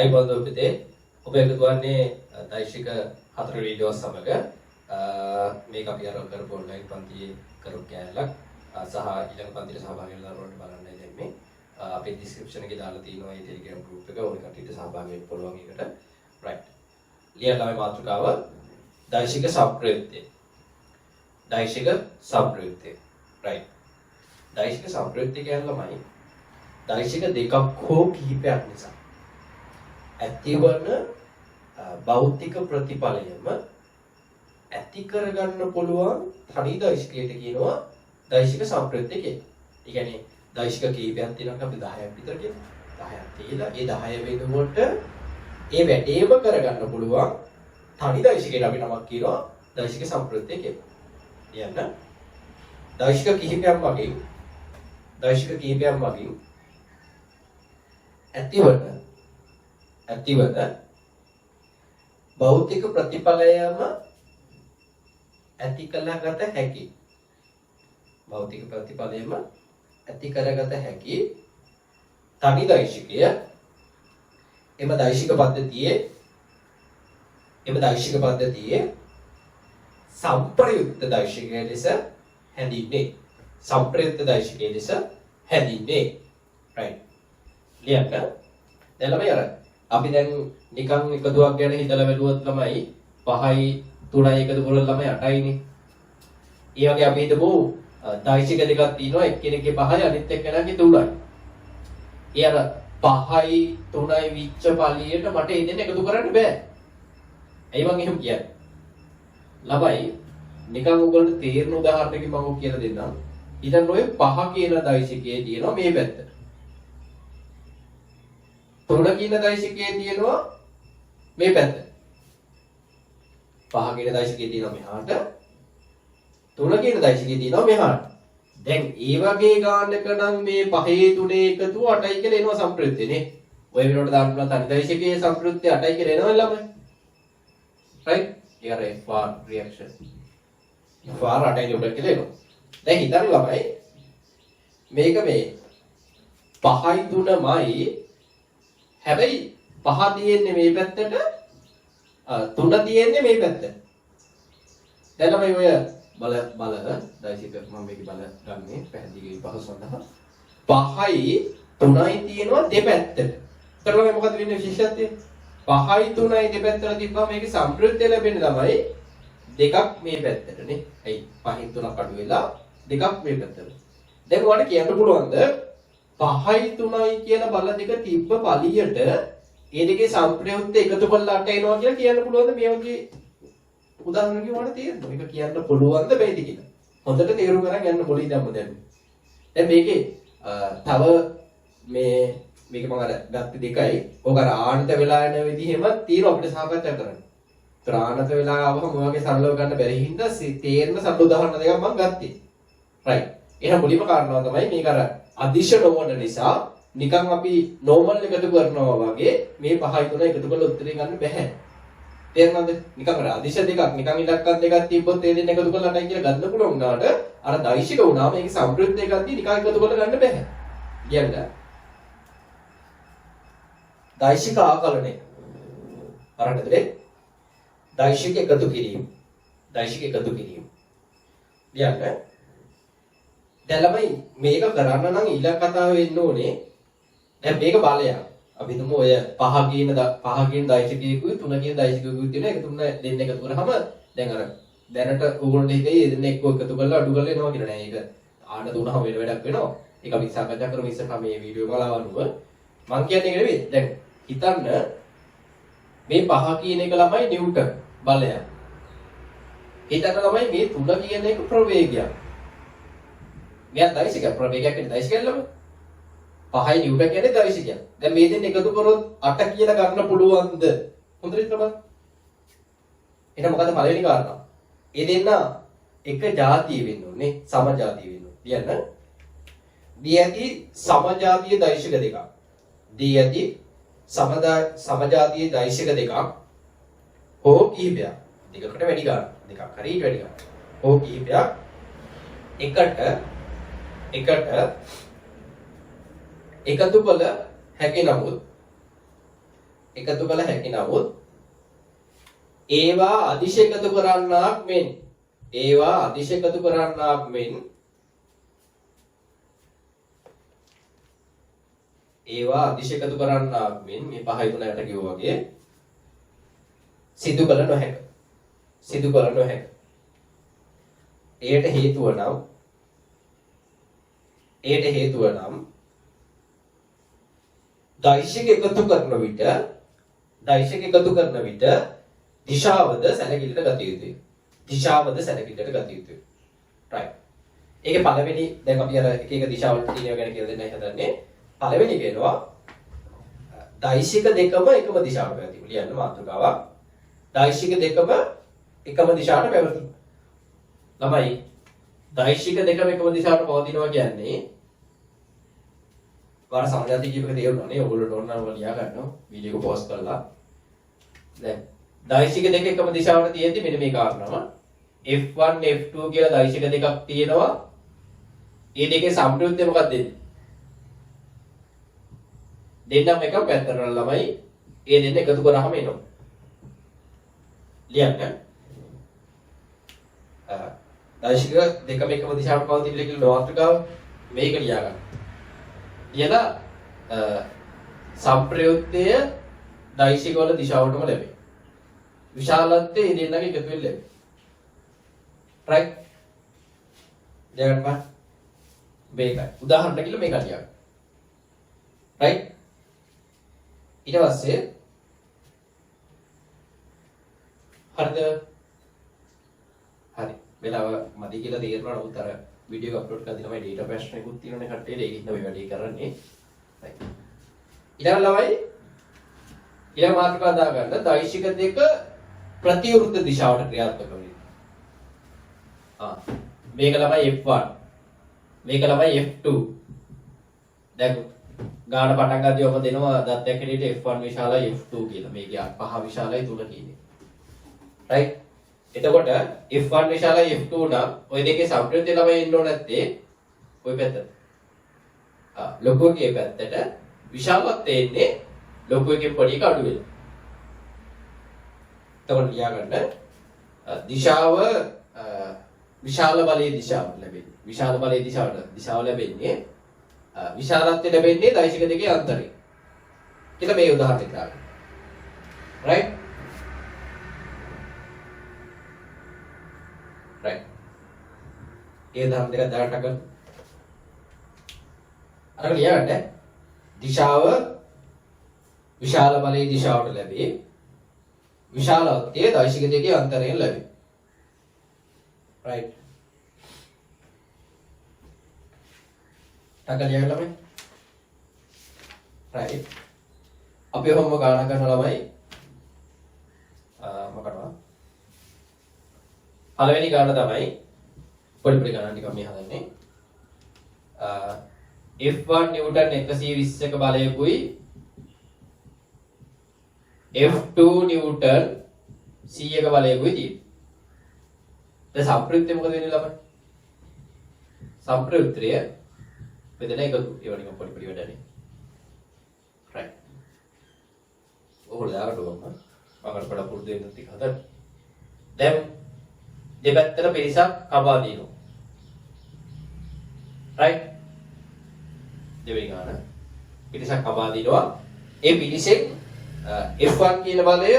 අයිබෝධ පිටේ ඔබ එකතු වන්නේ දෛශික 4 වීඩියෝ සමග මේක අපි අර කරපු ඔන්ලයින් පන්තියේ කරු කැලක් සහ ඊළඟ පන්තියට සහභාගී වෙලා රොන්ට බලන්නයි දෙන්නේ. අපේ ඩිස්ක්‍රිප්ෂන් එකේ දාලා තියෙනවා මේ ටෙලිග්‍රෑම් ගෲප් එක ඕන කට්ටියට සහභාගී වෙන්න පුළුවන් එකට. රයිට්. ලියලා මාතෘකාව දෛශික සම්ප්‍රයුක්තය. දෛශික සම්ප්‍රයුක්තය. රයිට්. දෛශික සම්ප්‍රයුක්තය කියන්නේ දෛශික දෙකක් හෝ කිහිපයක් නිසා ඇතිවන භෞතික ප්‍රතිඵලයම ඇති කරගන්න පුළුවන් තනි දෛශිකයට කියනවා දෛශික සම්ප්‍රයුක්තය කියලා. ඒ කියන්නේ දෛශික කීපයක් තියෙනවා අපි 10ක් විතර කියනවා. 10ක් තියලා ඒ 10 වෙනුවට ඒ වැඩේම කරගන්න පුළුවන් තනි දෛශිකයට අපි නමක් කියනවා දෛශික සම්ප්‍රයුක්තය කියලා. කියන්න දෛශික කිහිපයක් වගේ ඇතිවන භෞතික ප්‍රතිඵලයම ඇති කරගත හැකි. භෞතික ප්‍රතිඵලයම ඇති කරගත හැකි තනි දෛශිකය එම දෛශික පද්ධතියේ සම්ප්‍රයුක්ත දෛශිකය ලෙස හැඳින්වේ. සම්ප්‍රයුක්ත දෛශිකය ලෙස හැඳින්වේ. රයිට්. ලියන්න. දැන් ළමයි අර අපි දැන් නිකන් එකතුවක් ගැන හිතලා බැලුවොත් ළමයි 5යි 3යි එකතු කරලා ළමයි 8යිනේ. ඒ වගේ අපි හිතමු දෛශික දෙකක් තියෙනවා එක්කෙනෙක්ගේ 5යි අනිත් එක්කෙනාගේ 3යි. ඒ අර 5යි 3යි විච්ච පළියට මට ඒ දෙන්න එකතු කරන්න බෑ. ඇයි මං එහෙම කියන්නේ? ළමයි නිකන් ඔයගොල්ලෝ තේරෙන උදාහරණයකින් මම ඔය කියලා දෙන්නම්. ඉතින් ඔය 5 කියන දෛශිකයේ තියෙනවා මේ පැත්තට. 3 කියන දෛශිකයේ තියෙනවා මේ පැත්තට. 5 කියන දෛශිකයේ තියෙනවා මෙහාට. 3 කියන දෛශිකයේ තියෙනවා මෙහාට. දැන් ඒ වගේ ගානක නම් මේ 5 3 එකතු 8යි කියලා එනවා සම්ප්‍රයුක්තනේ. ඔය වෙනකොට දාන්න පුළුවන් තනි දෛශිකයේ සම්ප්‍රයුක්තය 8යි කියලා එනවා ළමයි. right? here FR reaction. FR 8යි උඩ කියලා එනවා. දැන් හිතන්න ළමයි මේක මේ 5යි 3මයි හැබැයි 5 තියෙන්නේ මේ පැත්තට 3 තියෙන්නේ මේ පැත්තට. දැන් ළමයි ඔය බල දෛශික මම මේක බල ගන්නේ පැහැදිලි පහසු සඳහා 5යි 3යි තියෙනවා දෙපැත්තට. ඒතර ළමයි මොකද වෙන්නේ විශේෂත්වය? 5යි 3යි දෙපැත්තට තිබ්බම මේකේ සම්ප්‍රයුක්තය ලැබෙන්නේ තමයි දෙකක් මේ පැත්තටනේ. ඇයි 5න් 3ක් අඩු වෙලා දෙකක් මේ පැත්තට. දැන් ඔයාලට කියන්න පුළුවන්ද 5යි 3යි කියන බල දෙක තිබ්බ පළියට ඒ දෙකේ සම්ප්‍රයුක්ත එකතු කරලා අට එනවා කියලා කියන්න පුළුවන්ද මේ වගේ උදාහරණයක් ඔයාලට තේරෙනවද? මේක කියන්න පුළුවන්ද බැයිද කියලා. හොඳට තේරුම් ගන්න යන්න පොඩි දැම්ම දැන්. දැන් මේකේ තව මේක මම අර ගත්ත දෙකයි ඔක අර ආනත වෙලා යන විදිහෙම තියෙනවා අපිට සාකච්ඡා කරන්න. ත්‍රාණත වෙලා ආවම ඔය වගේ සරලව ගන්න බැරි හින්දා තේරෙන සරල උදාහරණ දෙකක් මම ගත්තේ. රයිට්. එහෙනම් මුලින්ම කාරණාව තමයි මේක අර අදිශ නොවන නිසා නිකන් අපි නෝමල් එකතු කරනවා වගේ මේ 5යි 3යි එකතු කරලා උත්තරේ ගන්න බෑ. තේරුණාද? නිකන් අර අදිශ දෙකක් නිකන් ඉලක්කම් දෙකක් තිබ්බොත් ඒ දෙන්න එකතු කරලා අටයි කියලා ගන්න පුළුවන් උනාට අර දෛශික වුණාම මේක සම්ප්‍රයුක්ත එකක් දී නිකන් එකතු කරලා ගන්න බෑ. කියන්නේ දෛශික ආකලනය. අරන්නදේ දෛශික එකතු කිරීම. කියන්නේ දැන් ළමයි මේක කරන්න නම් ඊළඟ කතාව වෙන්න ඕනේ. දැන් මේක බලයක්. අපි හිතමු ඔය 5 කියන දෛශිකයකුයි 3 කියන දෛශිකයකුයි තියෙන එක තුන දෙන්න එකතු කරාම දැන් අර දැනට ඕගොල්ලෝ හිතේ දෙන්න එක්ක එකතු කරලා අඩු කරලා එනවා කියලා නෑ. ඒක ආන දුනහම වෙන වැඩක් වෙනවා. ඒක අපි සාකච්ඡා කරමු ඉස්සරහ මේ වීඩියෝ බලවනුව. මම කියන්නේ ඒක නෙවෙයි. දැන් හිතන්න මේ 5 කියන එක ළමයි නිව්ටන් බලය. හිතන්න ළමයි මේ 3 කියන එක ප්‍රවේගයක්. මෙයා දෛශික ප්‍රවේගයක් කියන්නේ දෛශිකයල්ලම 5යි නිව්ටන් කියන්නේ දෛශිකයක්. දැන් මේ දෙන්න එකතු කරොත් 8 කියලා ගන්න පුළුවන්ද? හොඳට හිතන්න. එහෙනම් මොකද පළවෙනි කාරණා? ඒ දෙන්න එක જાතිය වෙන්න ඕනේ, සමජාතිය වෙන්න ඕනේ. කියන්න. දී ඇති සමජාතිය දෛශික දෙකක්. දී ඇති සමජාතිය දෛශික දෙකක් හෝ කිහිපයක්. දෙකකට වැඩි ගන්න. දෙකක් හරි ඊට වැඩි ගන්න. හෝ කිහිපයක් එකට එකතු කළ හැකි නමුත් එකතු කළ හැකි නමුත් ඒවා අදිශ එකතු කරන්නාක් මෙන් මේ පහයි තුනකට කිව්වා වගේ සිදු කළ නොහැක. එයට හේතුව නම් දෛශික එකතු කරන විට දිශාවද සැලකිල්ලට ගත යුතුයි. right. ඒකේ පළවෙනි දැන් අපි අර එක එක දිශාවලට තියෙනවා ගැන කියලා දෙන්නයි හදන්නේ. පළවෙනි කියනවා දෛශික දෙකම එකම දිශාවට පැවතීම. ලියන්න මාතෘකාවක්. දෛශික දෙකම එකම දිශාවට පැවතීම. ළමයි දෛශික දෙකම එකම දිශාවට පවතිනවා කියන්නේ වාර සමජාති කියපේක තේරුණානේ. ඔයගොල්ලෝ ඕන නම් ලියා ගන්නවා. වීඩියෝ එක පොස් කරලා. දැන් දෛශික දෙක එකම දිශාවට තියෙද්දි මෙන්න මේ කාරණාව F1 F2 කියලා දෛශික දෙකක් තියෙනවා. මේ දෙකේ සම්ප්‍රයුක්තය මොකක්ද දෙන්නම එක පැත්තට ළමයි ඒ දෙන්න එකතු කරාම එනවා. ලියන්න. දෛශික දෙකම එකම දිශාවට පවතින කියලා මාතෘකාව මේක ලියා ගන්න. ලියලා සම්ප්‍රයුක්තය දෛශික වල දිශාවටම ලැබේ. විශාලත්වයේ ඒ දෙන්නගේ එකතු වෙලා ලැබේ. right. දැන් මේකයි. උදාහරණයක් කියලා මේක ලියන්න. right. ඊට පස්සේ හරිද? හරි. වෙලාව මදි කියලා තේරෙනවා නමුත් අර වීඩියෝ එක අප්ලෝඩ් කරලා දිනමයි ඩේටා ප්‍රශ්න එකකුත් තියෙනනේ කට්ටියට ඒක හින්දා මේ වැඩේ කරන්නේ. right. ඊළඟ ළමයි ඊළඟ මාතෘකාව දාගන්න දෛශික දෙක ප්‍රතිවිරුද්ධ දිශාවට ක්‍රියාත්මක වෙනවා. මේක ළමයි F1 මේක ළමයි F2. දැන් ගාන පටන් ගන්නදී ඔබ දෙනවා දත්තයක් හැටියට F1 විශාලයි F2 කියලා. මේකේ පහ විශාලයි 3 කියන්නේ. right. එතකොට F1 විශාලයි F2 නම් ওই දෙකේ සම්ප්‍රයුක්තය ළමයි ඉන්න ඕන නැත්තේ ওই පැත්තට. ලොකු එකේ පැත්තට විශාලත්වය එන්නේ ලොකු එකේ පොඩි එක අඩු වෙනවා. එතකොට ලියා ගන්න දිශාව විශාල බලයේ දිශාවට ලැබෙන්නේ. දිශාව ලැබෙන්නේ විශාලත්වය ලැබෙන්නේ දෛශික දෙකේ අන්තරේ. කියලා මේ උදාහරණය කරගන්න. right. ඒ ධර්ම දෙක දාට ගන්න. අර ලියන්න දිශාව විශාල බලයේ දිශාවට ලැබේ. විශාලත්වය දෛශික දෙකේ අන්තරයෙන් ලැබේ. right. ටකලියක් ළමයි. right. අපි ඔහොම ගණන් කරන ළමයි මොකටද? පළවෙනි ගණන තමයි පොඩි ගණන් ටිකක් මේ හදන්නේ. F1 නිව්ටන් 120ක බලයකුයි F2 නිව්ටන් 100ක බලයකුයි තියෙන්නේ. දැන් සම්ප්‍රයුක්තය මොකද වෙන්නේ ළමයි? සම්ප්‍රයුක්තය බෙදෙන එකතු ඒවා නිකන් පොඩි වැඩනේ. right. ඔහොල්ලා දාගන්න ඕන. මම පොඩ පුරුදු වෙන්න ටික හදන්න. දැන් දෙපැත්තට පිරිසක් කපා දිනවා. right. දෙවෙනි ගාන පිරිසක් කපා දිනවා. ඒ පිරිසෙන් F1 කියන බලය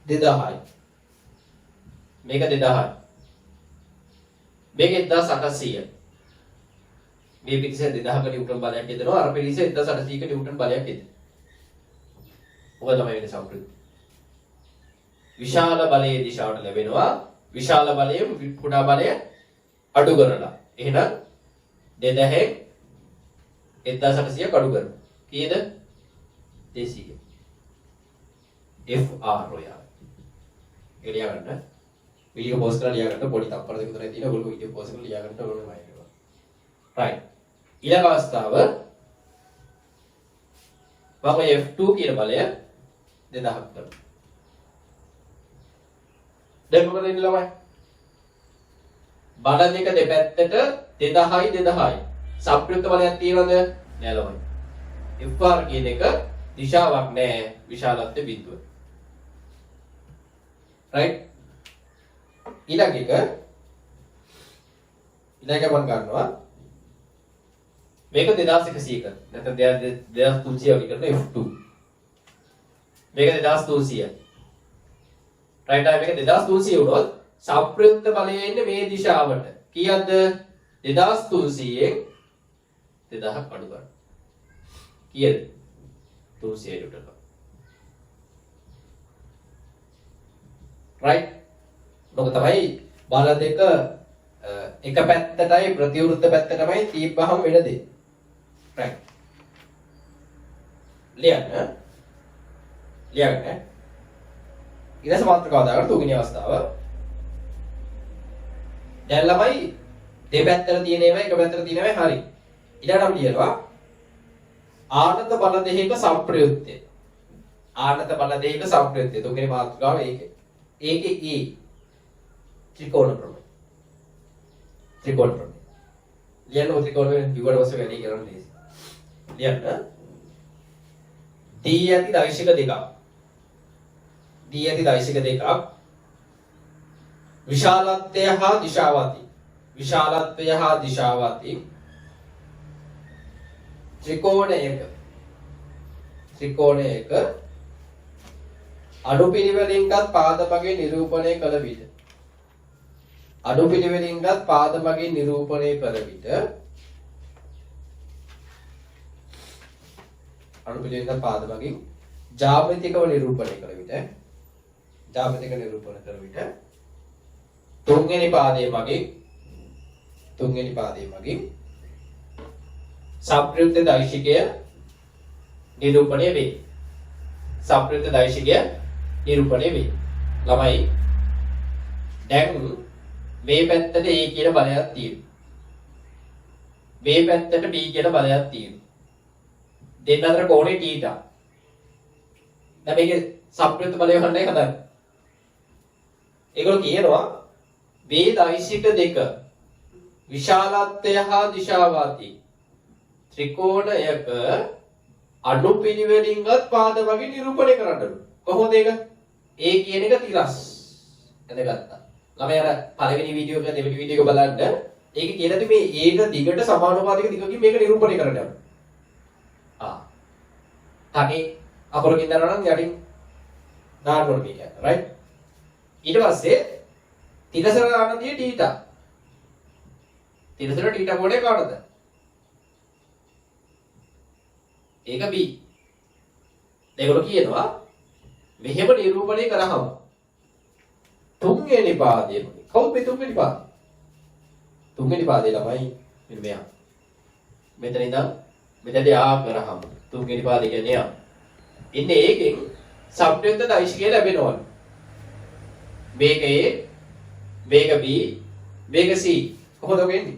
2000යි. මේක 2000යි. මේක 1800යි. මේ පිරිස 2000ක නිව්ටන් බලයක් දෙනවා. අර පිරිස 1800ක නිව්ටන් බලයක් දෙනවා. ඔක තමයි වෙන්නේ සම්ප්‍රයුක්ත. විශාල බලයේ දිශාවට ලැබෙනවා. විශාල බලයේ කුඩා බලය අඩු කරලා. එහෙනම් 2000න් 1800 අඩු කරනවා. කීයද? 200. FR ඔය. එළිය ගන්න. වීඩියෝ පෝස්ට් කරලා ලියා ගන්න පොඩි තප්පර දෙක තුනයි තියෙනවා. ඔයගොල්ලෝ වීඩියෝ පෝස්ට් කරලා ලියා ගන්න ඕනේ මම ඒවා. right. ඊළඟ අවස්ථාව වම F2 කියන බලය 2000ක් කරනවා. දැන් මොකද වෙන්නේ ළමයි? බල දෙක දෙපැත්තට 2000යි 2000යි. සම්ප්‍රයුක්ත බලයක් තියෙනවද? නෑ ළමයි. FR කියන එක දිශාවක් නැහැ විශාලත්වය බිඳුව. right ඊළඟ එක මම ගන්නවා මේක 2100ක නැත්නම් 2300 වගේ කරන F2 මේක 2300 right මේක 2300 වුණොත් සම්ප්‍රයුක්ත බලය එන්නේ මේ දිශාවට කීයක්ද 2300න් 2000ක් අඩු කරනවා කීයද 300 න්यूटन right මොකද තමයි බල දෙක එක පැත්තටයි ප්‍රතිවිරුද්ධ පැත්තටමයි තියපහම වෙන දේ right ලියන්න ඊළඟ මාත්‍රකාව දාගන්න තුන්වෙනි අවස්ථාව දැන් ළමයි දෙපැත්තට තියෙන ඒවා එක පැත්තට තියෙන ඒවා හරි ඊළඟට අපි ලියනවා ආනත බල දෙකක සම්ප්‍රයුක්තය ආනත බල දෙකක සම්ප්‍රයුක්තය තුන්වෙනි මාතෘකාව ඒකේ E ත්‍රිකෝණ ප්‍රමේය ලියන්න ත්‍රිකෝණ වලින් කිව්වට පස්සේ වැඩි කරන්න ලේසි ලියන්න D ඇති දෛශික දෙකක් විශාලත්වය හා දිශාවති ත්‍රිකෝණයක අඩුපිළිවෙලින්ගත් පාදමගේ නිරූපණය කළ විට ජාමිතිකව නිරූපණය කළ විට තුන්වෙනි පාදයේ මගින් සම්ප්‍රයුක්ත දෛශිකය නිරූපණය වේ. ළමයි දැන් මේ පැත්තට A කියන බලයක් තියෙනවා. මේ පැත්තට B කියන බලයක් තියෙනවා. දෙන්න අතර කෝණේ θ. දැන් මේකේ සම්ප්‍රයුක්ත බලය හොයන්නයි හදන්නේ. ඒගොල්ලෝ කියනවා මේ දෛශික දෙක විශාලත්වය හා දිශාවාදී ත්‍රිකෝණයක අඩුපිළිවෙලින්ගත් පාද වගේ නිරූපණය කරන්නලු. කොහොමද ඒක? A කියන එක තිරස්. එතගත්තා. ළමයි අර පළවෙනි වීඩියෝ එක දෙවෙනි වීඩියෝ එක බලන්න. ඒක කියලාද මේ ඒක දිගට සමානුපාතික දිගකින් මේක නිරූපණය කරන්න යනවා. තගේ අකුරකින් දානවා නම් යටින් දාන්න ඕනේ මේක. right? ඊට පස්සේ තිරසර ආනතිය θ. තිරසර θ කොටේ කාටද? ඒක B. ඒගොල්ලෝ කියනවා මෙහෙම නිරූපණය කරාම තුන්වෙනි පාදයේ කවුද මේ තුන්වෙනි පාදය? තුන්වෙනි පාදේ ළමයි මෙන්න මෙයා. මෙතන ඉඳන් මෙතනදී ආ කරාම තුන්වෙනි පාදේ කියන්නේ යා. ඉන්නේ ඒකෙන් සම්ප්‍රයුක්ත දෛශිකය ලැබෙනවා. මේක A, මේක B, මේක C. කොහොමද ඔක එන්නේ?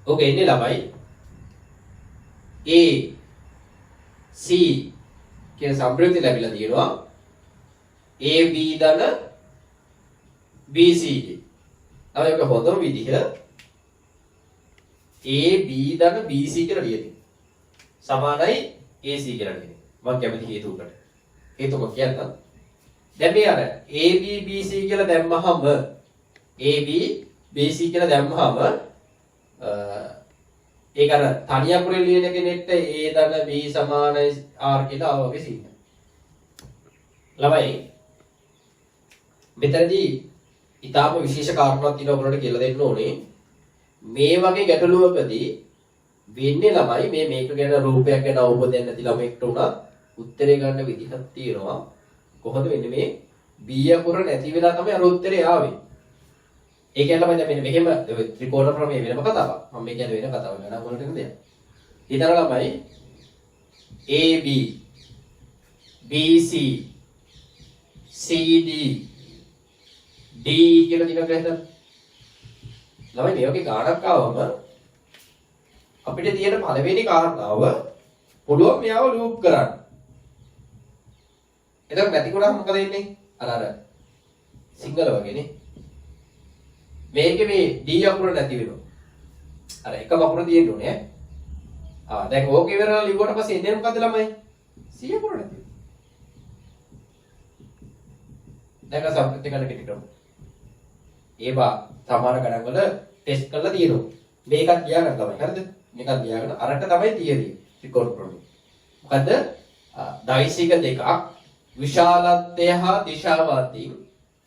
ඔක එන්නේ ළමයි A C කියන සම්ප්‍රයුක්තය ලැබිලා තියෙනවා AB ධන BC ගේ. තමයි ඔක හොඳම විදිහ AB ධන BC කියලා ලියන්නේ. සමානයි AC කියලා ලියන්නේ. මම කැමති හේතුවකට. හේතුව කියන්නම්. දැන් මේ අර AB BC කියලා දැම්මහම AB BC කියලා දැම්මහම ඒක අර තනි අකුරේ ලියන කෙනෙක්ට A ධන B සමානයි R කියලා ආවගේ සින්න. ළමයි මෙතනදී ඊටාම විශේෂ කාරණාවක් තියෙනවා ඔයගොල්ලන්ට කියලා දෙන්න ඕනේ. මේ වගේ ගැටලුවකදී වෙන්නේ ළමයි මේක ගැන රූපයක් ගැන අවබෝධයක් නැති ළමෙක්ට උනත් උත්තරේ ගන්න විදිහක් තියෙනවා. කොහොමද වෙන්නේ මේ B අකුර නැති වෙලා තමයි අර උත්තරේ ආවේ. ඒ කියන්නේ ළමයි දැන් මෙන්න මෙහෙම ත්‍රිකෝණ ප්‍රමේය වෙනම කතාවක්. මම මේ කියන්නේ වෙන කතාවක් නෑ මොනට නේද? ඊතර ළමයි AB BC CD D කියලා ටිකක් ගහන්න. ළමයි මේ වගේ ගාණක් ආවම අපිට තියෙන පළවෙනි කාරණාව පුළුවන් මෙයාව ලූප් කරන්න. එතකොට නැතිකොට මොකද වෙන්නේ? අර සිංගල වගේනේ. මේකේ මේ D අකුර නැති වෙනවා. අර එක අකුර තියෙන්න ඕනේ. දැන් ඕක ඉවරලා ලිව්වට පස්සේ එන්නේ මොකද ළමයි? 100 කරණ තියෙනවා. දැන් සම්පූර්ණ කරන කෙටි ක්‍රම. ඒවා සමාන ගණන් වල ටෙස්ට් කරලා තියෙනවා. මේකත් ලියාගන්න තමයි. හරිද? මේකත් ලියාගෙන අරක තමයි තියෙන්නේ. ත්‍රිකෝණ ප්‍රමේය. මොකද දෛසික දෙකක් විශාලත්වය හා දිශාව අතින්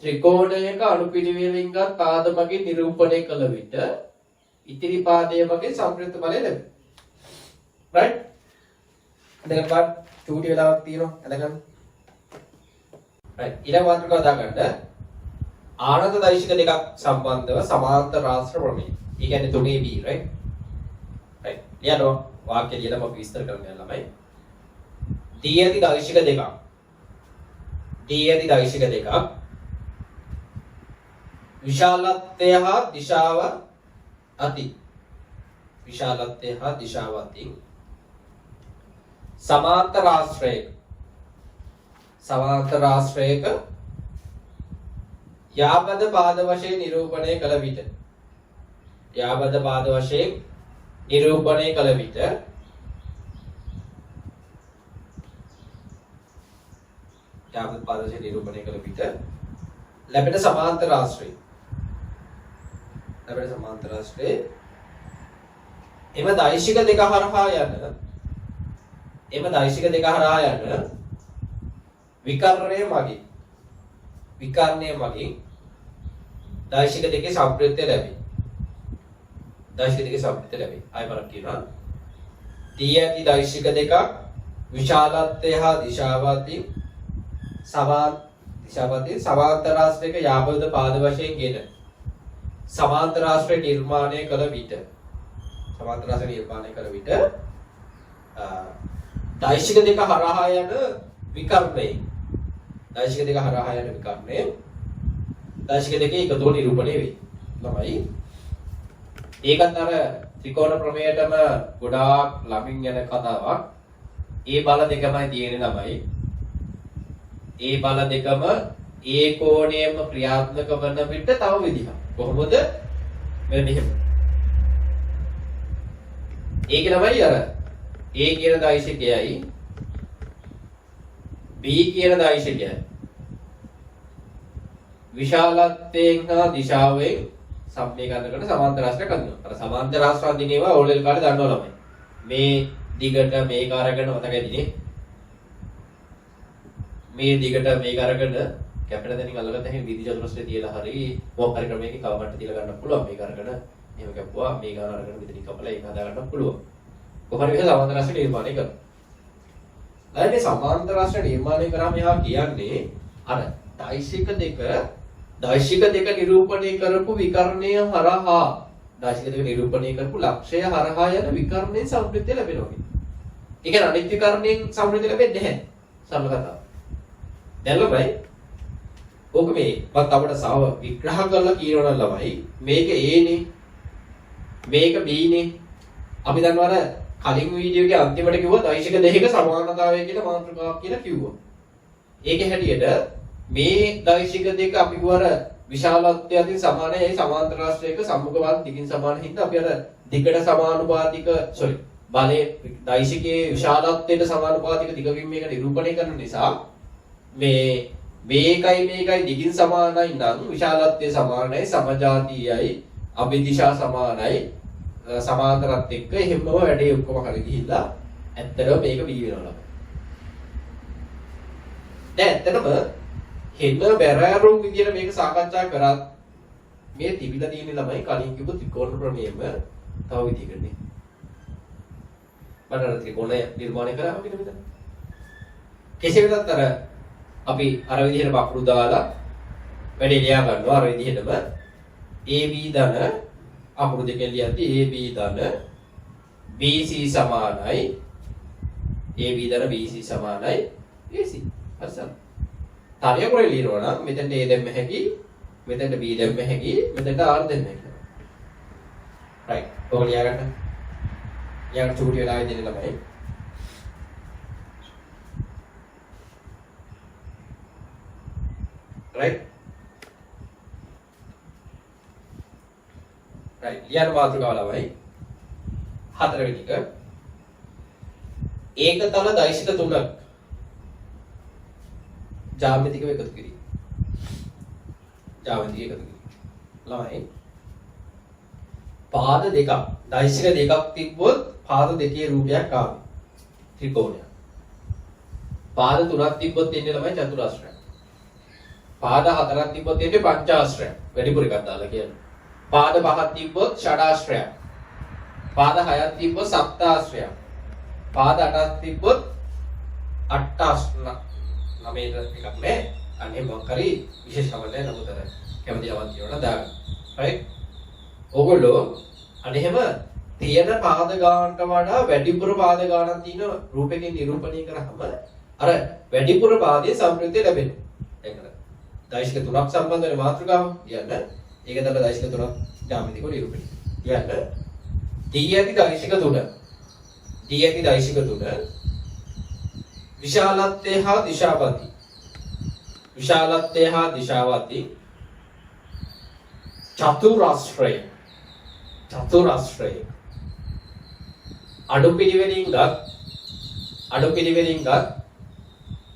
ත්‍රිකෝණයක අනුපිළිවෙලින්ගත් පාදමකින් නිරූපණය කළ විට ඉතිරි පාදයේ වගේ සම්ප්‍රයුක්ත බලය ලැබෙනවා. right? දැන් පාඩ චූටි වෙලාවක් තියෙනවා. අදගන්න. right. ඊළඟ මාතෘකාව දාගන්න. ආනන්ද දෛසික දෙකක් සම්බන්ධව සමාන්තර රාශි ප්‍රමේය. ඒ කියන්නේ 3B, right? right. ලියනවා. වාක්‍ය ලියලා අපි විස්තර කරන්න යනවා ළමයි. දී ඇති දෛසික දෙකක්. දී ඇති දෛසික දෙකක් විශාලත්වය හා දිශාව අති විශාලත්වය හා දිශාව අතින් සමාන්තර ආශ්‍රයක යාබද පාද වශයෙන් නිරූපණය කළ විට යාබද පාද වශයෙන් නිරූපණය කළ විට යාබද පාද වශයෙන් නිරූපණය කළ විට ලැබෙන සමාන්තර ආශ්‍රය එම දෛශික දෙක හරහා යන විකර්ණය මගින් දෛශික දෙකේ සම්ප්‍රයුක්තය ලැබේ. ආයෙ බලන්න කියනවා. දී ඇති දෛශික දෙකක් විශාලත්වය හා දිශාව අතින් සමාන්තර ආශ්‍රයක යාබද පාද වශයෙන් ගෙන සමාන්තර ආශ්‍රය නිර්මාණය කළ විට දෛශික දෙක හරහා යන විකර්ණය දෛශික දෙකේ එකතුව නිරූපණය වෙයි. ළමයි ඒකත් අර ත්‍රිකෝණ ප්‍රමේයටම ගොඩාක් ළමින් යන කතාවක්. ඒ බල දෙකමයි තියෙන්නේ ළමයි. ඒ බල දෙකම ඒ කෝණයෙම ක්‍රියාත්මක වන විට තව විදිහක්. කොහොමද? මෙන්න මෙහෙම. ඒක ළමයි අර A කියන දෛශිකයයි B කියන දෛශිකයයි විශාලත්වයෙන් හා දිශාවෙන් සම්මේකරණය කරන සමාන්තර රාශියක් අඳිනවා. අර සමාන්තර රාශිය අඳිනේවා ඕලෙල් කාලේ දන්නව ළමයි. මේ දිගට මේක අරගෙන මතකයිනේ. මේ දිගට මේක අරගෙන කැපිටල් දෙනින් අල්ලගත්ත හැම විදි චතුරස්‍රය තියලා හරි මොකක් හරි ක්‍රමයකින් කවකට තියලා ගන්න පුළුවන්. මේක අරගෙන එහෙම කැපුවා මේ ගාන අරගෙන මෙතනින් කපලා ඒක හදා ගන්න පුළුවන්. කොහොමද මේ සමාන්තර රාශිය නිර්මාණය කරන්නේ? අර මේ සමාන්තර රාශිය නිර්මාණය කරාම එහා කියන්නේ අර දෛශික දෙක නිරූපණය කරපු විකර්ණය හරහා දෛශික දෙක නිරූපණය කරපු ලක්ෂය හරහා යන විකර්ණයෙන් සම්ප්‍රයුක්තය ලැබෙනවා කියන්නේ. ඒ කියන්නේ අනිත් විකර්ණයෙන් සම්ප්‍රයුක්තය ලැබෙන්නේ නැහැ. සරල කතාව. දැන් ළමයි ඕක මේ මම අපිට සාව විග්‍රහ කරලා කියනවා නම් ළමයි මේක A නේ මේක B නේ. අපි දන්නවා අර කලින් වීඩියෝ එකේ අන්තිමට කිව්වා දෛශික දෙකක සමානතාවය කියලා මාතෘකාවක් කියලා කිව්වා. ඒකේ හැටියට මේ දෛශික දෙක අපි කිව්වර විශාලත්වය අතින් සමානයි. ඒ සමාන්තර රාශියක සම්මුඛ දිගින් සමාන හින්දා අපි අර දිගට සමානුපාතික බලයේ දෛශිකයේ විශාලත්වයට සමානුපාතික දිගකින් මේක නිරූපණය කරන නිසා මේකයි දිගින් සමානයි නම් විශාලත්වය සමානයි සමජාතීයයි අභිදිශා සමානයි සමාන්තරත් එක්ක එහෙමම වැඩේ ඔක්කොම හරි ගිහිල්ලා ඇත්තටම මේක B වෙනවා. දැන් ඇත්තටම හෙන්න බැරෑරුම් විදියට මේක සාකච්ඡා කරත් මේ තිබිලා තියෙන ළමයි කලින් කිව්ව ත්‍රිකෝණ ප්‍රමේයම තව විදිහකනේ. බලන්න ත්‍රිකෝණය නිර්මාණය කරා අපිට මෙතන. කෙසේ වෙතත් අර අපි අර විදිහට වක්‍රු දාලා වැඩේ ලියා ගන්නවා අර විදිහටම AB ධන අකුරු දෙකෙන් ලියද්දී AB ධන BC සමානයි AB ධන BC සමානයි AC. හරිද? තාලිය කරේ ලියනවා නම් මෙතනට A දෙන්න හැකි මෙතනට B දෙන්න හැකි මෙතනට R දෙන්න හැකි. right. ඔක ලියා ගන්න. යාට චූටි වෙලාවෙ දෙන්න ළමයි. right. right. ලියන මාතෘකාව ළමයි. හතරවෙනි එක ඒකතල දෛශික තුනක් ජ්‍යාමිතිකව එකතු කිරීම. ජ්‍යාමිතික එකතු කිරීම. ළමයි පාද දෙකක් දෛශික දෙකක් තිබ්බොත් පාද දෙකේ රූපයක් ආවේ. ත්‍රිකෝණයක්. පාද තුනක් තිබ්බොත් එන්නේ ළමයි චතුරාශ්‍රයක්. පාද හතරක් තිබ්බොත් එන්නේ පංචාශ්‍රයක්. වැඩිපුර එකක් දාලා කියන්නේ. පාද පහක් තිබ්බොත් ෂඩාශ්‍රයක්. පාද හයක් තිබ්බොත් සප්තාශ්‍රයක්. පාද අටක් තිබ්බොත් අට්ඨාශ්‍රය. නමේද එකක් නෑ. අනේ මොකක් හරි විශේෂවල නමුතර කැමති යමක් කියනවා දාගන්න. right? ඕගොල්ලෝ අනේම තියෙන පාද ගානට වඩා වැඩිපුර පාද ගානක් තියෙන රූපකෙන් නිරූපණය කරාම අර වැඩිපුර පාදයේ සම්ප්‍රයුක්තය ලැබෙනවා. ඒකට දෛශික තුනක් සම්බන්ධ වෙන මාතෘකාව කියන්න. ඒක තමයි දෛශික තුනක් ජ්‍යාමිතික නිරූපණය. කියන්න. දී ඇති දෛශික තුන. දී ඇති දෛශික තුන විශාලත්වය හා දිශාවති. විශාලත්වය හා දිශාවති චතුරාශ්‍රය. චතුරාශ්‍රය අඩු පිළිවෙලින්ගත්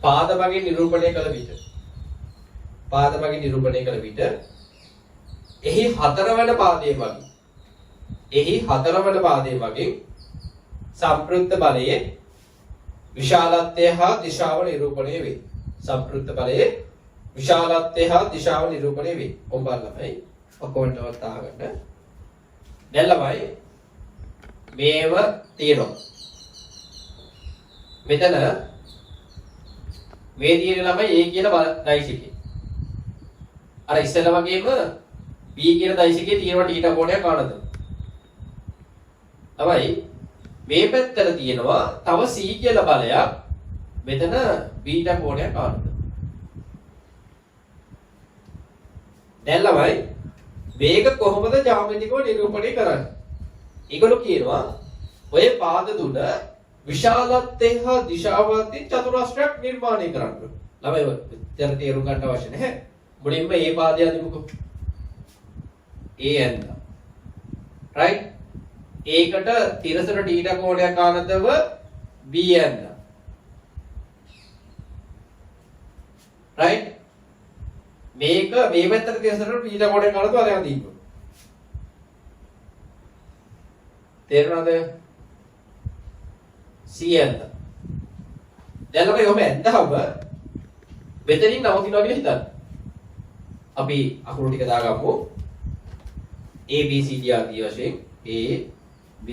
පාද භාගයෙන් නිරූපණය කළ විට පාද භාගයෙන් නිරූපණය කළ විට එහි හතරවන පාදයේ වගේ සම්ප්‍රයුක්ත බලයේ විශාලත්වය හා දිශාව නිරූපණය වේ. සම්ප්‍රයුක්ත බලයේ විශාලත්වය හා දිශාව නිරූපණය වේ. ඔබ ළමයි ඔක්කොමවත් අහගන්න. දැන් ළමයි මේව තියෙනවා. මෙතන මේ තියෙන ළමයි A කියන දෛශිකේ. අර ඉස්සෙල්ලා වගේම B කියන දෛශිකේ තියෙනවා θ කෝණයක් ආනද. තමයි මේ පැත්තට තියෙනවා තව C කියලා බලයක්. මෙතන β කෝණයක් ආනද. දැන් ළමයි මේක කොහොමද ජ්‍යාමිතිකව නිරූපණය කරන්නේ? ඒගොල්ලෝ කියනවා ඔය පාද තුන විශාලත්වය හා දිශාවන්ති චතුරාශ්‍රයක් නිර්මාණය කරන්න. ළමයි ඔය තේරුම් ගන්න අවශ්‍ය නැහැ. මුලින්ම මේ පාදය අදිමුකෝ. A and right? ඒකට තිරසන θ කෝණයක් ආනතව B and right? මේක මේ පැත්තට තිරසන θ කෝණයක් ආනතව අරගෙන දීපො. තේරුණාද? C and දැන් අපි ඔබ ඇත්තම මෙතනින් නවතිනවා කියලා හිතන්න. අපි අකුරු ටික දාගමු. A B C D ආදී වශයෙන් A B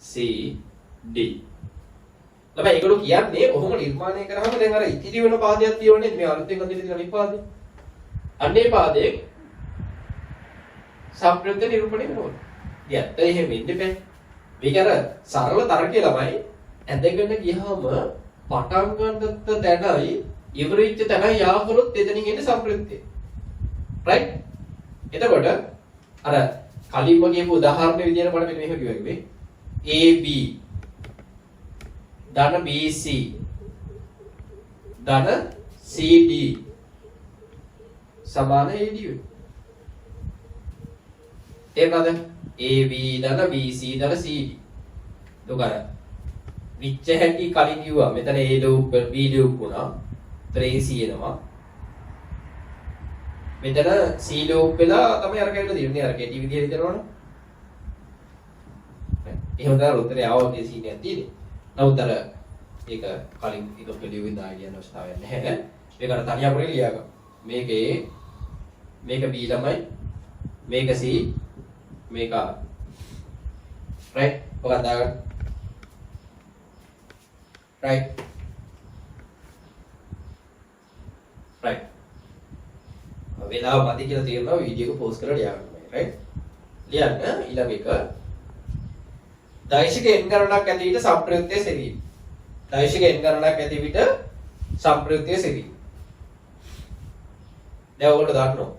C D. ළමයි ඒගොල්ලෝ කියන්නේ ඔහොම නිර්මාණය කරාම දැන් අර ඉතිරි වෙන පාදයක් තියෙන්නේ මේ අලුතෙන් අදින තියෙන මේ පාදේ. අන්නේ පාදේ සම්ප්‍රයුක්ත නිරූපණය වෙනවා. යැත්ත එහෙම ඉන්න බෑ. මේක අර සරල තරකේ ළමයි ඇදගෙන ගියාම පටන් ගන්නත් තැනයි ඉවරෙච්ච තැනයි යාකරොත් එතනින් එන්නේ සම්ප්‍රයුක්තය. right? එතකොට අර කලින්ම කියපු උදාහරණ විදියට බලන්න මෙන්න මෙහෙම කිව්වා කිව්වේ AB ධන BC ධන CD සමාන AD වෙනවා. තේරුණාද? AB ධන BC ධන CD. දුකර විච්ච හැටි කලින් කිව්වා. මෙතන A ලූප් B ලූප් වුණා. ඒතර AC එනවා. මෙතන C ලූප් වෙලා තමයි අර කැවිලා තියෙන්නේ. අර කැටි විදියට හිතනවනේ. එහෙම තමයි උත්තරය ආවගේ සීන් එකක් තියෙන්නේ. නමුත් අර ඒක කලින් එක පිළිවෙලින් දාගෙන යන අවස්ථාවක් නැහැ. මේකට තනිය අපේ ලියාගන්න. මේකේ මේක B ළමයි. මේක C මේක right ඔක දාගන්න. right right වෙලාව මදි කියලා තේරෙනවා වීඩියෝ එක පෝස්ට් කරලා ලියන්න ඕනේ right ලියන්න ඊළඟ එක දෛශික n ගණනක් ඇති විට සම්ප්‍රයුක්තය සෙවීම දෛශික n ගණනක් ඇති විට සම්ප්‍රයුක්තය සෙවීම දැන් ඔයගොල්ලෝ දන්නවා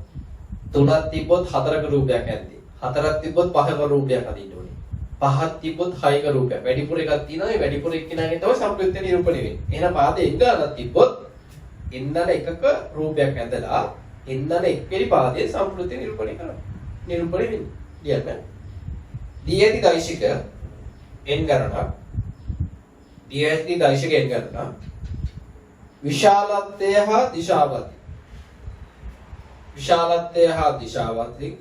තුනක් තිබ්බොත් හතරක රූපයක් ඇද්දි හතරක් තිබ්බොත් පහක රූපයක් අදින්න ඕනේ පහක් තිබ්බොත් හයක රූපයක් වැඩිපුර එකක් තියෙනවා ඒ වැඩිපුර එක්කිනාගෙන් තමයි සම්ප්‍රයුක්තය නිරූපණය වෙන්නේ එහෙනම් පාදේ n ගණනක් තිබ්බොත් n එකක රූපයක් ඇඳලා එන්නන එක්වෙරි පාදයේ සම්ප්‍රයුක්තය නිරූපණය කරනවා. නිරූපණය වෙන්නේ. ලියන්න. දී ඇති දෛශික n ගණනක් දියඇති දර්ශකයෙන් ගන්නවා. විශාලත්වය හා දිශාවති. විශාලත්වය හා දිශාවති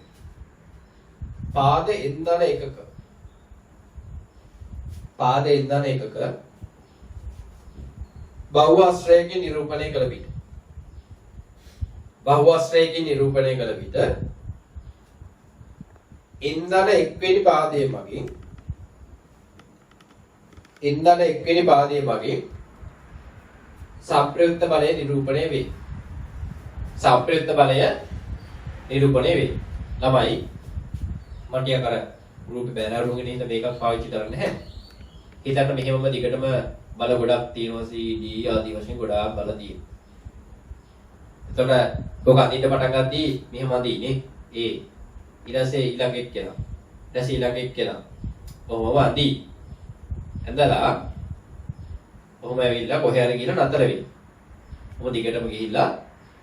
පාද ඉන්ධන එකක. පාද ඉන්ධන එකක බහුවස්ත්‍රයකින් නිරූපණය කළ විට. බහුවස්ත්‍රයකින් නිරූපණය කළ විට ඉන්ධන එක්වෙනි පාදයේ මගින් ඉන්ධන එක්වෙනි පාදයේ මගින් සම්ප්‍රයුක්ත බලය නිරූපණය වේ. සම්ප්‍රයුක්ත බලය නිරූපණය වේ. ළමයි මම ටිකක් අර ගෲප් එක බෑනර් උගෙන ඉඳ මේකක් පාවිච්චි කරන්නේ නැහැ. හිතන්න මෙහෙමම දිගටම බල ගොඩක් තියෙනවා CD ආදී වශයෙන් ගොඩාක් බල තියෙනවා. එතකොට ඔක අදින්න පටන් ගද්දී මෙහෙම අදින්නේ ඒ ඊට පස්සේ ඊළඟ එක්කෙනා. ඊට පස්සේ ඊළඟ එක්කෙනා. කොහොමද අදී? ඇඳලා කොහොම ඇවිල්ලා කොහේ හරි ගිහලා නතර වෙනවා. කොහොම දිගටම ගිහිල්ලා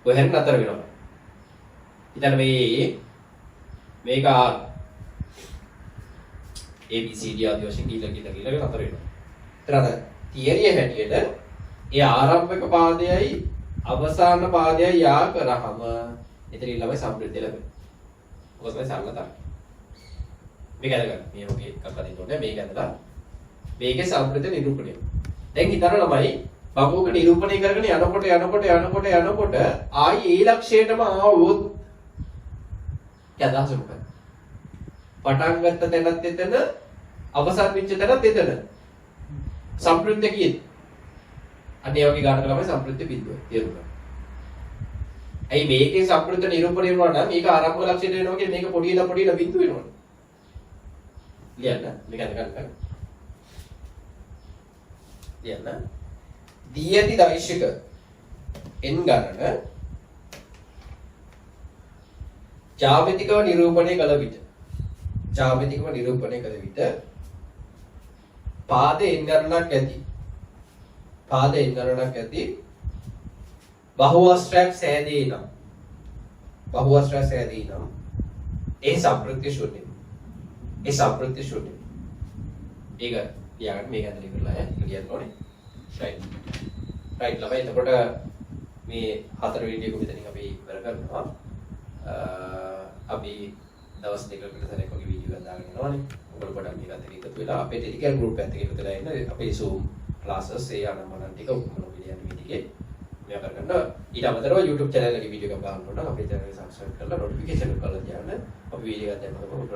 කොහේ හරි නතර වෙනවා. ඊට මේක ABCD ආදී වශයෙන් ගිහිල්ලා නතර වෙනවා. ඊට තියරිය හැටියට ඒ ආරම්භක පාදයයි අවසාන පාදයයි යා කරාම එතන ළමයි සම්ප්‍රයුක්තය ලැබෙනවා. ඔක තමයි සරලතාවය. මේක අරගන්න. මේ ඔකේ එකක් අදින්න ඕනේ. මේක ඇඳලා මේකේ සම්ප්‍රයුක්ත නිරූපණය. දැන් හිතන්න ළමයි බබුවක නිරූපණය කරගෙන යනකොට ආයි ඒ ලක්ෂයටම ආවොත් යදාස මොකද? පටන් ගත්ත තැනත් එතන අවසන් වෙච්ච තැනත් එතන. සම්ප්‍රයුක්ත කීයද? අන්න ඒ වගේ ගන්නක ළමයි සම්ප්‍රයුක්ත බිඳුව. තේරුම් ගන්න. ඇයි මේකේ සම්ප්‍රයුක්ත නිරූපණය වෙනවා නම් මේක ආරම්භක ලක්ෂයට වෙනවා කියන්නේ මේක පොඩිලා බිඳුව වෙනවනේ. ලියන්න මේක අදගන්න. ලියන්න. දී ඇති දෛශික n ගණන ජ්‍යාමිතිකව නිරූපණය කළ විට පාද n ගණනක් ඇති බහුවස්ත්‍රයක් සෑදී නම් ඒ සම්ප්‍රයුක්ත ශූන්‍යයි. ඒක ලියගන්න මේක ඇතුලේ කරලා ලියන්න ඕනේ. right ළමයි එතකොට මේ හතර වීඩියෝ එක මෙතනින් අපි ඉවර කරනවා. අපි දවස් දෙකකට සැරයක් වගේ වීඩියෝ එකක් දාගෙන යනවානේ. ඔයගොල්ලෝ පොඩ්ඩක් මේකත් එක්ක එකතු වෙලා අපේ ටෙලිග්‍රෑම් ගෲප් එකත් එක්ක එකතු වෙලා ඉන්න අපේ Zoom classes ඒ අනම්මනම් ටික ඔක්කොම පිළියම් මේ ටිකේ මෙයා කරගන්න. ඊට අමතරව YouTube channel එකේ වීඩියෝ එකක් බලන්න ඕන නම් අපේ channel එක subscribe කරලා notification එක කරලා තියන්න. අපි වීඩියෝ එකක් දැම්මම ඔයගොල්ලෝ